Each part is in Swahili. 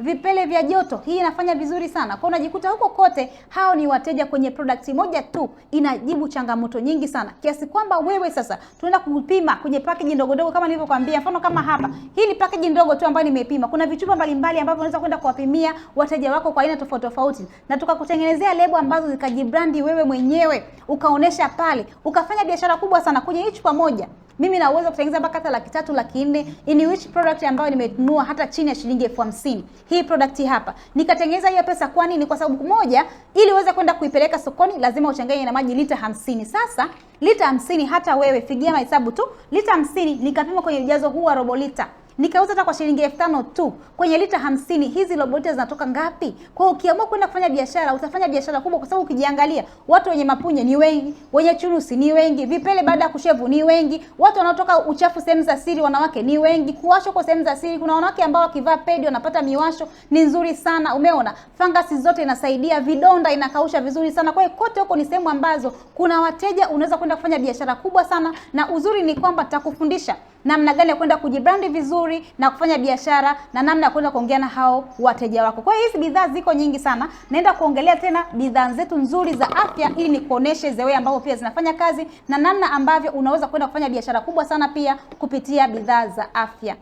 vipele vya joto, hii inafanya vizuri sana. Kwa unajikuta huko kote hao ni wateja kwenye product moja tu inajibu changamoto nyingi sana. Kiasi kwamba wewe sasa tunaenda kupima kwenye package ndogo ndogo kama nilivyokuambia. Mfano kama hapa, hii ni package ndogo tu ambayo nimepima. Kuna vichupa mbalimbali ambavyo unaweza kwenda kuwapimia wateja wako kwa aina tofauti tofauti, na tukakutengenezea lebo ambazo zikajibrandi wewe mwenyewe, ukaonesha pale, ukafanya biashara kubwa sana kwenye hii chupa moja. Mimi na uwezo kutengeneza mpaka hata 300,000 400,000 in which product ambayo nimenunua hata chini ya shilingi 50,000. Hii product hapa nikatengeneza hiyo pesa. Kwa nini? Kwa sababu moja, ili uweze kwenda kuipeleka sokoni lazima uchanganye na maji lita 50. Sasa lita 50, hata wewe figia mahesabu tu, lita 50 nikapima kwenye ujazo huu wa robo lita, nikauza hata kwa shilingi 5,000 tu kwenye lita 50. Hizi robo lita zinatoka ngapi? Kwa hiyo ukiamua kwenda kufanya biashara, utafanya biashara kubwa, kwa sababu ukijiangalia watu wenye mapunye ni wengi, wenye chunusi ni wengi, vipele baada ya kushevu ni wengi, watu wanaotoka uchafu sehemu za siri wanawake ni wengi, kuwasho kwa sehemu za siri. Kuna wanawake ambao wakivaa pedi wanapata miwasho, ni nzuri sana. Umeona? Fangasi zote inasaidia, vidonda inakausha vizuri sana. Kwa hiyo kote huko ni sehemu ambazo kuna wateja, unaweza kwenda kufanya biashara kubwa sana. Na uzuri ni kwamba tutakufundisha namna gani ya kwenda kujibrandi vizuri na kufanya biashara, na namna ya kwenda kuongea na hao wateja wako. Kwa hiyo hizi bidhaa ziko nyingi sana. Naenda kuongelea tena bidhaa zetu nzuri za afya, ili nikuoneshe zewe ambao pia zinafanya kazi na namna ambavyo unaweza kwenda kufanya biashara kubwa sana pia kupitia bidhaa za afya.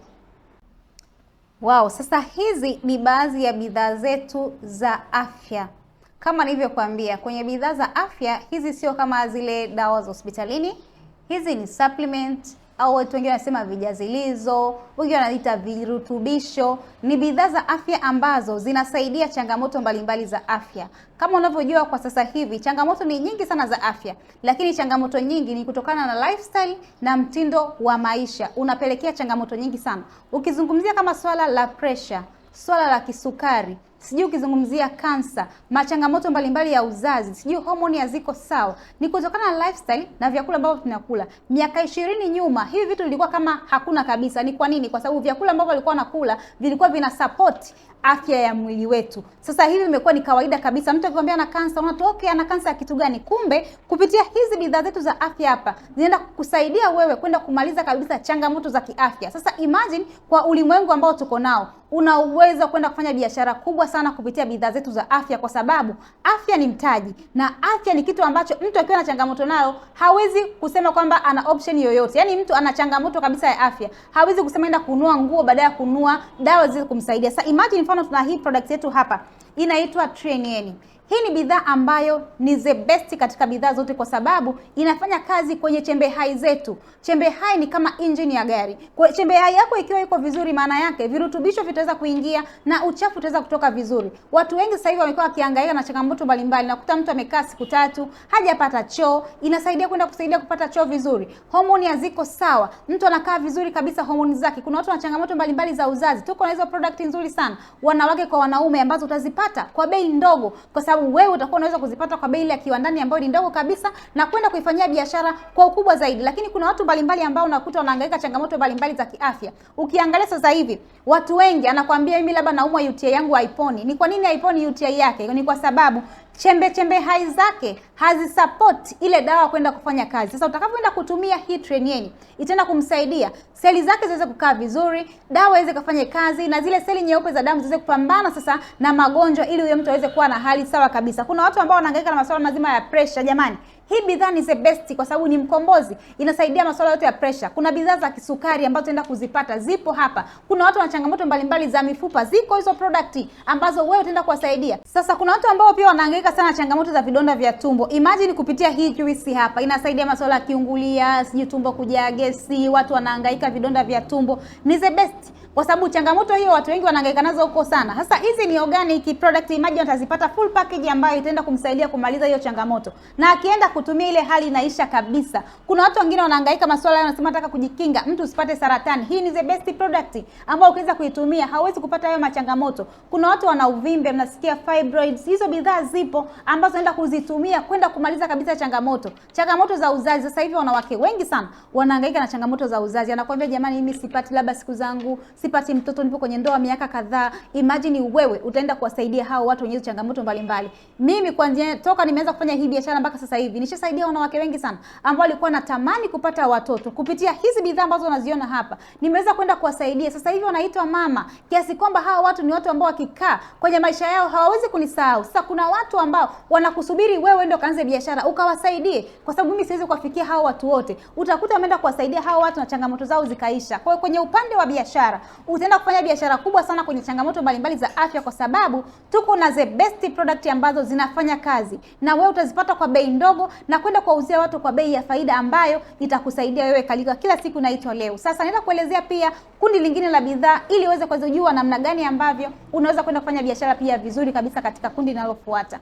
Wow, sasa hizi ni baadhi ya bidhaa zetu za afya. Kama nilivyokuambia, kwenye bidhaa za afya hizi sio kama zile dawa za hospitalini. Hizi ni supplement, au watu wengine wanasema vijazilizo, wengine wanaita virutubisho. Ni bidhaa za afya ambazo zinasaidia changamoto mbalimbali za afya. Kama unavyojua kwa sasa hivi changamoto ni nyingi sana za afya, lakini changamoto nyingi ni kutokana na lifestyle na mtindo wa maisha. Unapelekea changamoto nyingi sana. Ukizungumzia kama swala la pressure, swala la kisukari, sijui ukizungumzia kansa, machangamoto mbalimbali ya uzazi, sijui homoni haziko sawa, ni kutokana na lifestyle na vyakula ambavyo tunakula. Miaka 20 nyuma hivi vitu vilikuwa kama hakuna kabisa. Ni kwa nini? Kwa sababu vyakula ambavyo walikuwa nakula vilikuwa vina support afya ya mwili wetu. Sasa hivi imekuwa ni kawaida kabisa. Mtu akikwambia ana kansa, unatoka okay, ana kansa ya kitu gani? Kumbe kupitia hizi bidhaa zetu za afya hapa zinaenda kukusaidia wewe kwenda kumaliza kabisa changamoto za kiafya. Sasa imagine kwa ulimwengu ambao tuko nao, una uwezo kwenda kufanya biashara kubwa sana kupitia bidhaa zetu za afya, kwa sababu afya ni mtaji, na afya ni kitu ambacho mtu akiwa na changamoto nayo hawezi kusema kwamba ana option yoyote. Yaani mtu ana changamoto kabisa ya afya, hawezi kusema enda kununua nguo baada ya kununua dawa ziweze kumsaidia. Sasa imagine mfano tuna hii product yetu hapa inaitwa Trenieni. Hii ni bidhaa ambayo ni the best katika bidhaa zote, kwa sababu inafanya kazi kwenye chembe hai zetu. Chembe hai ni kama engine ya gari. Kwa chembe hai yako ikiwa iko vizuri, maana yake virutubisho vitaweza kuingia na uchafu utaweza kutoka vizuri. Watu wengi sasa hivi wamekuwa wakihangaika na changamoto mbalimbali. Nakuta mtu amekaa siku 3 hajapata choo, inasaidia kwenda kusaidia kupata choo vizuri. Homoni haziko sawa, mtu anakaa vizuri kabisa homoni zake. Kuna watu wana changamoto mbalimbali za uzazi, tuko na hizo product nzuri sana, wanawake kwa wanaume, ambazo utazipata kwa bei ndogo, kwa sababu wewe utakuwa unaweza kuzipata kwa bei ya kiwandani ambayo ni ndogo kabisa na kwenda kuifanyia biashara kwa ukubwa zaidi. Lakini kuna watu mbalimbali ambao unakuta wanahangaika changamoto mbalimbali za kiafya. Ukiangalia sasa hivi watu wengi anakuambia mimi labda naumwa UTI yangu haiponi. Ni kwa nini haiponi UTI yake? Ni kwa sababu chembe hai zake hazisupport ile dawa kwenda kufanya kazi. Sasa utakapoenda kutumia hii Trenieni, itaenda kumsaidia seli zake ziweze kukaa vizuri, dawa iweze kufanya kazi, na zile seli nyeupe za damu ziweze kupambana sasa na magonjwa, ili huyo mtu aweze kuwa na hali sawa kabisa. Kuna watu ambao wanahangaika na masuala mazima ya pressure. Jamani, hii bidhaa ni the best kwa sababu ni mkombozi, inasaidia masuala yote ya pressure. Kuna bidhaa za kisukari ambazo utaenda kuzipata, zipo hapa. Kuna watu wana changamoto mbalimbali za mifupa, ziko hizo product ambazo wewe utaenda kuwasaidia. Sasa kuna watu ambao pia wanahangaika sana changamoto za vidonda vya tumbo. Imagine kupitia hii juice hapa inasaidia masuala ya kiungulia, sijui tumbo kujaa gesi, watu wanahangaika vidonda vya tumbo. Ni the best kwa sababu changamoto hiyo watu wengi wanahangaika nazo huko sana. Sasa hizi ni organic product, imagine atazipata full package ambayo itaenda kumsaidia kumaliza hiyo changamoto, na akienda kutumia ile hali inaisha kabisa. Kuna watu wengine wanahangaika masuala wanasema nataka kujikinga, mtu usipate saratani. Hii ni the best product ambayo ukiweza kuitumia hauwezi kupata hayo machangamoto. Kuna watu wana uvimbe, mnasikia fibroids, hizo bidhaa zipo ambazo naenda kuzitumia kwenda kumaliza kabisa changamoto za uzazi. Sasa hivi wanawake wengi sana wanahangaika na changamoto za uzazi. Anakuambia jamani, mimi sipati labda siku zangu, sipati mtoto, nipo kwenye ndoa miaka kadhaa. Imagine wewe utaenda kuwasaidia hao watu wenye changamoto mbalimbali. Mimi kwanza toka nimeanza kufanya hii biashara mpaka sasa hivi nishasaidia wanawake wengi sana ambao walikuwa natamani kupata watoto. Kupitia hizi bidhaa ambazo unaziona hapa, nimeweza kwenda kuwasaidia. Sasa hivi wanaitwa mama, kiasi kwamba hawa watu ni watu ambao wakikaa kwenye maisha yao hawawezi kunisahau. Sasa kuna watu ambao wanakusubiri wewe ndio kaanze biashara ukawasaidie, kwa sababu mimi siwezi kuwafikia hao watu wote. Utakuta umeenda kuwasaidia hao watu na changamoto zao zikaisha. Kwa hiyo kwenye upande wa biashara utaenda kufanya biashara kubwa sana kwenye changamoto mbalimbali za afya, kwa sababu tuko na the best product ambazo zinafanya kazi na wewe utazipata kwa bei ndogo na kwenda kuwauzia watu kwa bei ya faida ambayo itakusaidia wewe kalika kila siku inaitwa leo. Sasa naenda kuelezea pia kundi lingine la bidhaa ili uweze kujua namna gani ambavyo unaweza kwenda kufanya biashara pia vizuri kabisa katika kundi linalofuata.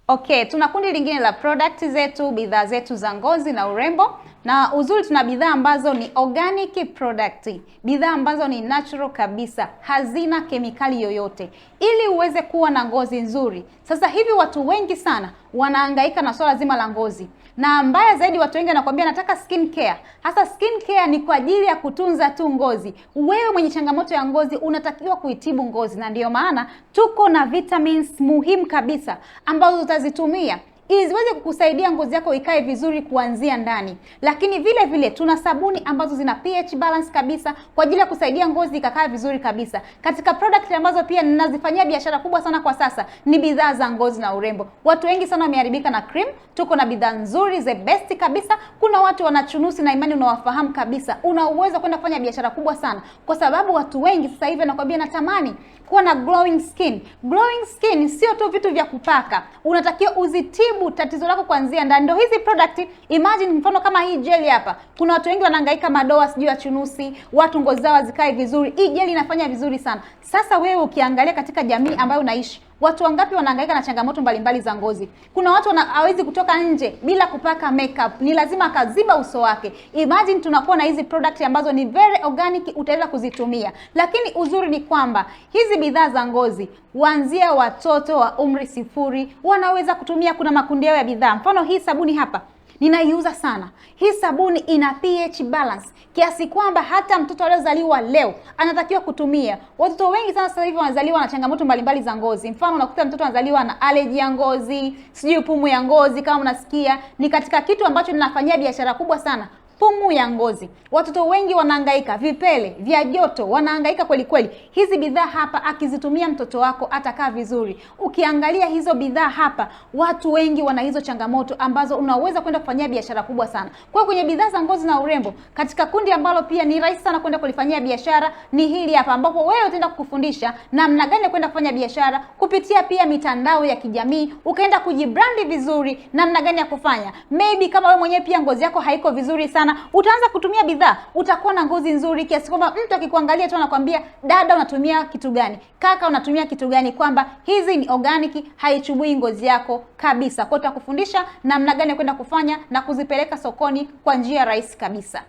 Okay, tuna kundi lingine la product zetu, bidhaa zetu za ngozi na urembo. Na uzuri tuna bidhaa ambazo ni organic product, bidhaa ambazo ni natural kabisa, hazina kemikali yoyote, ili uweze kuwa na ngozi nzuri. Sasa hivi watu wengi sana wanahangaika na swala zima la ngozi, na mbaya zaidi watu wengi wanakuambia nataka skin care. Hasa skin care ni kwa ajili ya kutunza tu ngozi. Wewe mwenye changamoto ya ngozi unatakiwa kuitibu ngozi, na ndiyo maana tuko na vitamins muhimu kabisa ambazo utazitumia ili ziweze kukusaidia ngozi yako ikae vizuri kuanzia ndani. Lakini vile vile tuna sabuni ambazo zina pH balance kabisa kwa ajili ya kusaidia ngozi ikakaa vizuri kabisa. Katika product ambazo pia ninazifanyia biashara kubwa sana kwa sasa ni bidhaa za ngozi na urembo. Watu wengi sana wameharibika na cream. Tuko na bidhaa nzuri the best kabisa. Kuna watu wanachunusi na imani unawafahamu kabisa. Una uwezo kwenda kufanya biashara kubwa sana, kwa sababu watu wengi sasa hivi wanakuambia natamani kuwa na glowing skin. Glowing skin sio tu vitu vya kupaka. Unatakiwa uzitibu tatizo lako kuanzia ndani. Ndio hizi product, imagine mfano kama hii gel hapa. Kuna watu wengi wanahangaika madoa sijui ya chunusi, watu ngozi zao zikae vizuri. Hii gel inafanya vizuri sana. Sasa wewe ukiangalia katika jamii ambayo unaishi, watu wangapi wanahangaika na changamoto mbalimbali za ngozi? Kuna watu hawezi kutoka nje bila kupaka makeup, ni lazima akaziba uso wake. Imagine tunakuwa na hizi product ambazo ni very organic, utaweza kuzitumia. Lakini uzuri ni kwamba hizi bidhaa za ngozi kuanzia watoto wa umri 0 wanaweza kutumia. Kuna makundi yao ya bidhaa. Mfano hii sabuni hapa ninaiuza sana. Hii sabuni ina pH balance kiasi kwamba hata mtoto aliyozaliwa leo anatakiwa kutumia. Watoto wengi sana sasa hivi wanazaliwa na changamoto mbalimbali za ngozi. Mfano unakuta mtoto anazaliwa na allergy ya ngozi, sijui pumu ya ngozi kama unasikia. Ni katika kitu ambacho ninafanyia biashara kubwa sana. Pumu ya ngozi. Watoto wengi wanahangaika, vipele vya joto, wanahangaika kweli kweli. Hizi bidhaa hapa akizitumia mtoto wako atakaa vizuri. Ukiangalia hizo bidhaa hapa, watu wengi wana hizo changamoto ambazo unaweza kwenda kufanyia biashara kubwa sana. Kwa kwenye bidhaa za ngozi na urembo, katika kundi ambalo pia ni rahisi sana kwenda kulifanyia biashara ni hili hapa, ambapo wewe utaenda kukufundisha namna gani kwenda kufanya biashara kupitia pia mitandao ya kijamii, ukaenda kujibrandi vizuri namna gani ya kufanya. Maybe kama wewe mwenyewe pia ngozi yako haiko vizuri sana, utaanza kutumia bidhaa, utakuwa na ngozi nzuri kiasi kwamba mtu akikuangalia tu anakuambia dada unatumia kitu gani, kaka unatumia kitu gani, kwamba hizi ni organic, haichubui ngozi yako kabisa. Kwa tutakufundisha namna gani kwenda kufanya na kuzipeleka sokoni kwa njia rahisi kabisa.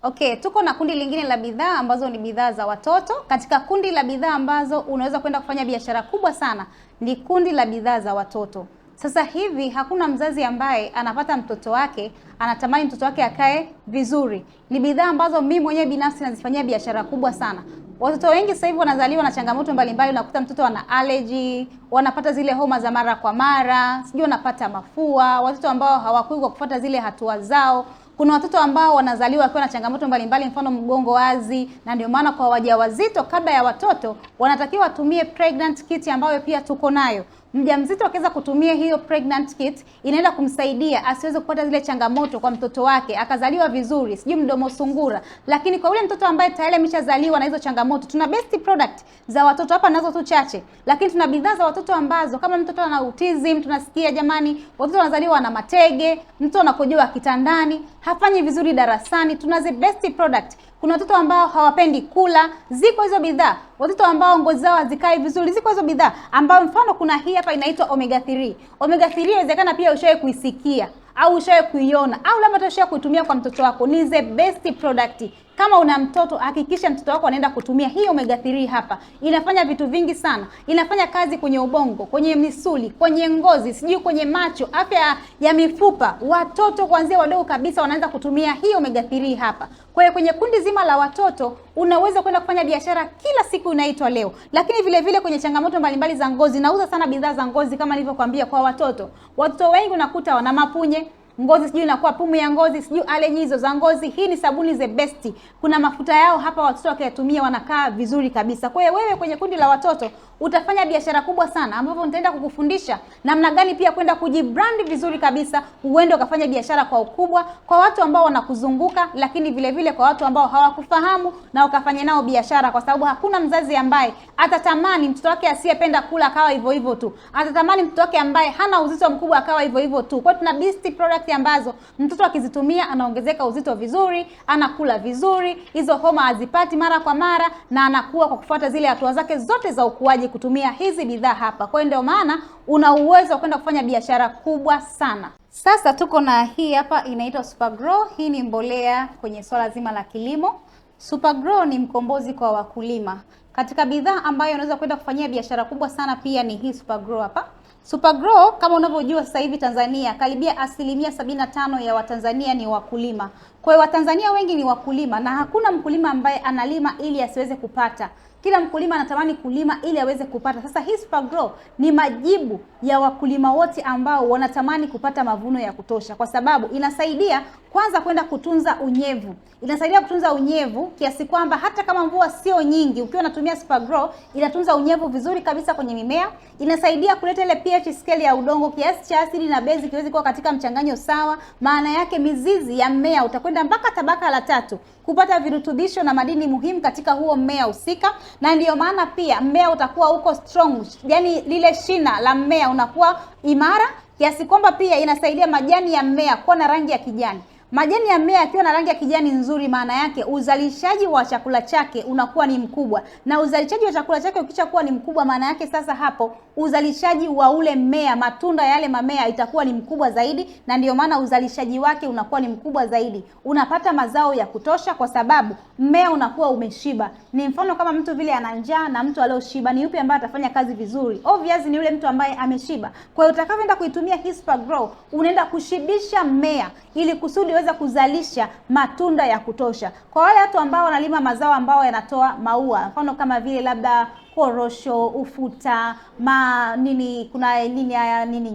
Okay, tuko na kundi lingine la bidhaa ambazo ni bidhaa za watoto. Katika kundi la bidhaa ambazo unaweza kwenda kufanya biashara kubwa sana ni kundi la bidhaa za watoto. Sasa hivi hakuna mzazi ambaye anapata mtoto wake anatamani mtoto wake akae vizuri. Ni bidhaa ambazo mimi mwenyewe binafsi nazifanyia biashara kubwa sana. Watoto wengi sasa hivi wanazaliwa na changamoto mbalimbali. Unakuta mtoto ana allergy, wanapata zile homa za mara kwa mara, sijui wanapata mafua, watoto ambao hawakui kwa kufuata zile hatua zao. Kuna watoto ambao wanazaliwa wakiwa na changamoto mbalimbali, mfano mgongo wazi, na ndio maana kwa wajawazito kabla ya watoto wanatakiwa watumie pregnant kit ambayo pia tuko nayo. Mjamzito akiweza kutumia hiyo pregnant kit inaenda kumsaidia asiweze kupata zile changamoto kwa mtoto wake, akazaliwa vizuri, sijui mdomo sungura. Lakini kwa ule mtoto ambaye tayari ameshazaliwa na hizo changamoto, tuna best product za watoto hapa nazo tu chache. Lakini tuna bidhaa za watoto ambazo kama mtoto ana autism, tunasikia jamani, watoto wanazaliwa na matege, mtoto anakojoa kitandani, hafanyi vizuri darasani, tuna the best product. Kuna watoto ambao hawapendi kula, ziko hizo bidhaa. Watoto ambao ngozi zao hazikae vizuri, ziko hizo bidhaa. Ambao mfano kuna hii hapa inaitwa omega 3. Omega 3 inawezekana pia ushawahi kuisikia au ushawahi kuiona au labda utashawahi kuitumia kwa mtoto wako. Ni the best product. Kama una mtoto, hakikisha mtoto wako anaenda kutumia hii omega 3 hapa. Inafanya vitu vingi sana. Inafanya kazi kwenye ubongo, kwenye misuli, kwenye ngozi, sijui kwenye macho, afya ya mifupa. Watoto kuanzia wadogo kabisa wanaanza kutumia hii omega 3 hapa. Kwa hiyo kwenye kundi zima la watoto unaweza kwenda kufanya biashara kila siku inaitwa leo. Lakini vile vile kwenye changamoto mbalimbali za ngozi, nauza sana bidhaa za ngozi kama nilivyokuambia kwa watoto. Watoto wengi unakuta wana mapunye, ngozi sijui inakuwa pumu ya ngozi, sijui allergy hizo za ngozi. Hii ni sabuni the best. Kuna mafuta yao hapa watoto wakiyatumia wanakaa vizuri kabisa. Kwa hiyo wewe kwenye kundi la watoto utafanya biashara kubwa sana, ambapo nitaenda kukufundisha namna gani pia kwenda kujibrand vizuri kabisa, uende ukafanya biashara kwa ukubwa kwa watu ambao wanakuzunguka, lakini vile vile kwa watu ambao hawakufahamu na ukafanya nao biashara, kwa sababu hakuna mzazi ambaye atatamani mtoto wake asiyependa kula akawa hivyo hivyo tu. Atatamani mtoto wake ambaye hana uzito mkubwa akawa hivyo hivyo tu. Kwa hiyo tuna beast product ambazo mtoto akizitumia anaongezeka uzito vizuri, anakula vizuri, hizo homa hazipati mara kwa mara, na anakuwa kwa kufuata zile hatua zake zote za ukuaji kutumia hizi bidhaa hapa. Kwa hiyo ndio maana una uwezo wa kwenda kufanya biashara kubwa sana. Sasa tuko na hii hapa inaitwa Supergrow. Hii ni mbolea kwenye swala zima la kilimo. Supergrow ni mkombozi kwa wakulima. Katika bidhaa ambayo unaweza kwenda kufanyia biashara kubwa sana pia ni hii Supergrow hapa. Supergrow kama unavyojua sasa hivi Tanzania karibia 75% ya Watanzania ni wakulima. Kwa hiyo Watanzania wengi ni wakulima na hakuna mkulima ambaye analima ili asiweze kupata. Kila mkulima anatamani kulima ili aweze kupata. Sasa hii Supergrow ni majibu ya wakulima wote ambao wanatamani kupata mavuno ya kutosha, kwa sababu inasaidia kwanza kwenda kutunza unyevu. Inasaidia kutunza unyevu kiasi kwamba hata kama mvua sio nyingi, ukiwa unatumia Supergrow inatunza unyevu vizuri kabisa kwenye mimea. Inasaidia kuleta ile pH scale ya udongo, kiasi cha asidi na base kiweze kuwa katika mchanganyo sawa. Maana yake mizizi ya mmea utakwenda mpaka tabaka la 3 kupata virutubisho na madini muhimu katika huo mmea husika, na ndiyo maana pia mmea utakuwa uko strong, yani lile shina la mmea unakuwa imara kiasi kwamba pia inasaidia majani ya mmea kuwa na rangi ya kijani. Majani ya mmea yakiwa na rangi ya kijani nzuri, maana yake uzalishaji wa chakula chake unakuwa ni mkubwa, na uzalishaji wa chakula chake ukishakuwa ni mkubwa, maana yake sasa hapo uzalishaji wa ule mmea, matunda yale mamea itakuwa ni mkubwa zaidi, na ndiyo maana uzalishaji wake unakuwa ni mkubwa zaidi. Unapata mazao ya kutosha kwa sababu mmea unakuwa umeshiba. Ni mfano kama mtu vile ana njaa na mtu aliyoshiba, ni yupi ambaye atafanya kazi vizuri? Obviously ni yule mtu ambaye ameshiba. Kwa hiyo utakavyoenda kuitumia hii Supergrow, unaenda kushibisha mmea ili kusudi uweze kuzalisha matunda ya kutosha. Kwa wale watu ambao wanalima mazao ambao yanatoa maua, mfano kama vile labda korosho, ufuta,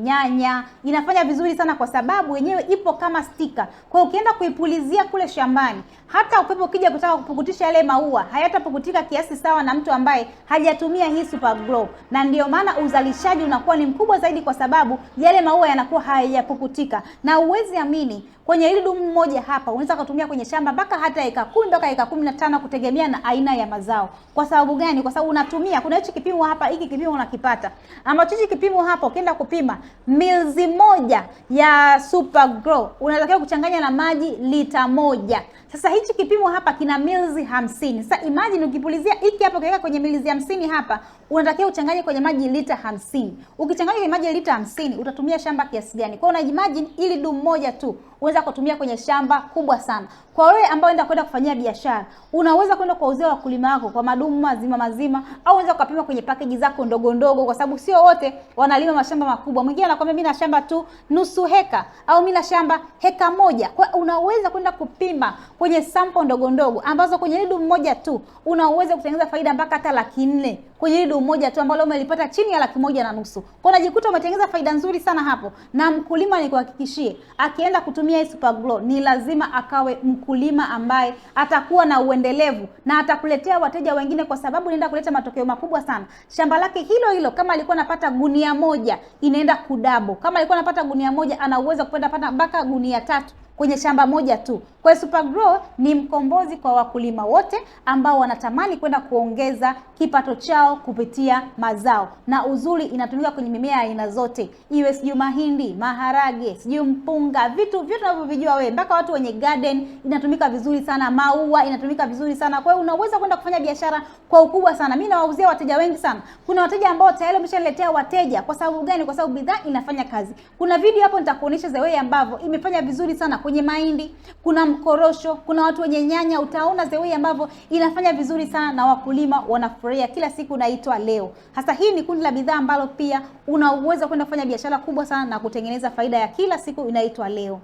nyanya, inafanya vizuri sana kwa sababu yenyewe ipo kama stika. Kwa hiyo ukienda kuipulizia kule shambani, hata upepo ukija kutaka kupukutisha yale maua, hayatapukutika kiasi sawa na mtu ambaye hajatumia hii Supergrow. Na ndiyo maana uzalishaji unakuwa ni mkubwa zaidi kwa sababu yale maua yanakuwa hayapukutika. Na uwezi amini, kwenye hili dumu moja hapa unaweza kutumia kwenye shamba mpaka hata eka 10 mpaka eka 15 kutegemea na aina ya mazao. Kwa sababu gani? Kwa sababu unatumia, kuna hichi kipimo hapa, hiki kipimo unakipata. Ambacho hichi kipimo hapa ukienda kupima mils moja ya Supergrow unatakiwa kuchanganya na maji lita 1. Sasa hichi kipimo hapa kina mils 50. Sasa imagine ukipulizia hiki hapa ukiweka kwenye mils 50 hapa, unatakiwa uchanganye kwenye maji lita 50. Ukichanganya kwenye maji lita 50 utatumia shamba kiasi gani? Kwa hiyo unaimagine ili dumu moja tu unaweza kutumia kwenye shamba kubwa sana. Kwa wewe ambao unaenda kwenda kufanyia biashara, unaweza kwenda kuwauzia wakulima wako kwa madumu mazima, au unaweza kupima kwenye package zako ndogo ndogo, kwa sababu sio wote wanalima mashamba makubwa. Mwingine anakuambia mimi na shamba tu nusu heka, au mimi na shamba heka 1. Kwa unaweza kwenda kupima kwenye sample ndogo ndogo ambazo kwenye hili dumu moja tu unaweza kutengeneza faida mpaka hata 400 kwenye hili dumu moja tu ambalo umelipata chini ya 150,000. Kwa unajikuta umetengeneza faida nzuri sana hapo. Na mkulima nikuhakikishie, akienda kutumia hii Supergrow ni lazima akawe mkulima ambaye atakuwa na uendelevu na atakuletea wateja wengine, kwa sababu inaenda kuleta matokeo makubwa sana. Shamba lake hilo hilo kama alikuwa anapata gunia 1 inaenda kudabo. Kama alikuwa anapata gunia 1 ana uwezo kupata mpaka gunia 3 kwenye shamba moja tu. Kwa Supergrow ni mkombozi kwa wakulima wote ambao wanatamani kwenda kuongeza kipato chao kupitia mazao. Na uzuri inatumika kwenye mimea aina zote. Iwe sijui mahindi, maharage, sijui mpunga, vitu vyote unavyovijua wewe, mpaka watu wenye garden inatumika vizuri sana, maua inatumika vizuri sana. Kwa hiyo unaweza kwenda kufanya biashara kwa ukubwa sana. Mimi nawauzia wateja wengi sana. Kuna wateja ambao tayari wameshaletea wateja. Kwa sababu gani? Kwa sababu bidhaa inafanya kazi. Kuna video hapo nitakuonyesha the way ambavyo imefanya vizuri sana kwenye wenye mahindi, kuna mkorosho, kuna watu wenye nyanya. Utaona the way ambavyo inafanya vizuri sana na wakulima wanafurahia kila siku, inaitwa Leo. Hasa hii ni kundi la bidhaa ambalo pia una uwezo kwenda kufanya biashara kubwa sana na kutengeneza faida ya kila siku, inaitwa Leo.